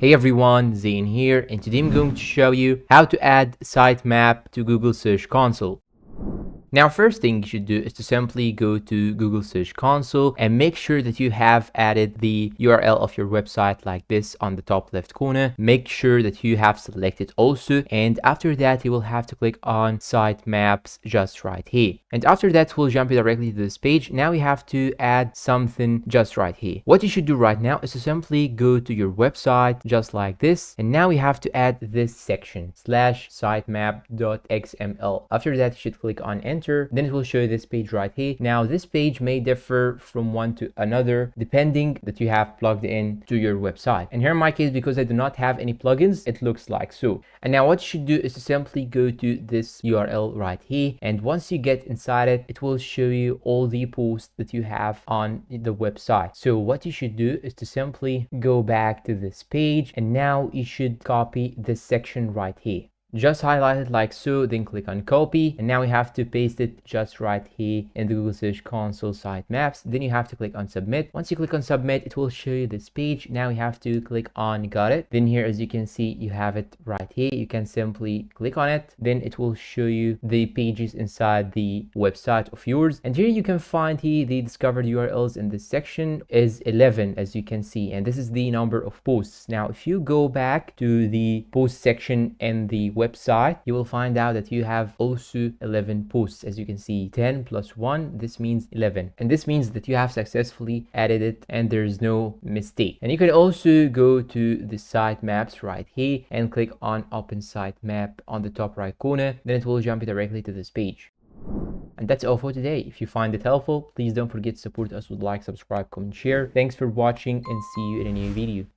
Hey everyone, Zain here, and today I'm going to show you how to add sitemap to Google Search Console. Now, first thing you should do is to simply go to Google Search Console and make sure that you have added the URL of your website like this on the top left corner. Make sure that you have selected also, and after that you will have to click on sitemaps just right here. And after that we'll jump directly to this page. Now we have to add something just right here. What you should do right now is to simply go to your website just like this, and now we have to add this section /sitemap.xml. After that you should click on enter. Then it will show you this page right here. Now this page may differ from one to another depending that you have plugged in to your website, and here in my case, because I do not have any plugins, it looks like so. And now what you should do is to simply go to this URL right here, and once you get inside it, it will show you all the posts that you have on the website. So what you should do is to simply go back to this page, and now you should copy this section right here. Just highlight it like so, then click on copy, and now we have to paste it just right here in the Google Search Console sitemaps. Then you have to click on submit. Once you click on submit, it will show you this page. Now we have to click on got it. Then here, as you can see, you have it right here. You can simply click on it, then it will show you the pages inside the website of yours. And here you can find here the discovered URLs in this section is 11, as you can see, and this is the number of posts. Now if you go back to the post section in the website, you will find out that you have also 11 posts. As you can see, 10 plus 1, this means 11, and this means that you have successfully added it and there's no mistake. And you can also go to the sitemaps right here and click on open sitemap on the top right corner. Then it will jump you directly to this page. And that's all for today. If you find it helpful, please don't forget to support us with like, subscribe, comment, share. Thanks for watching, and see you in a new video.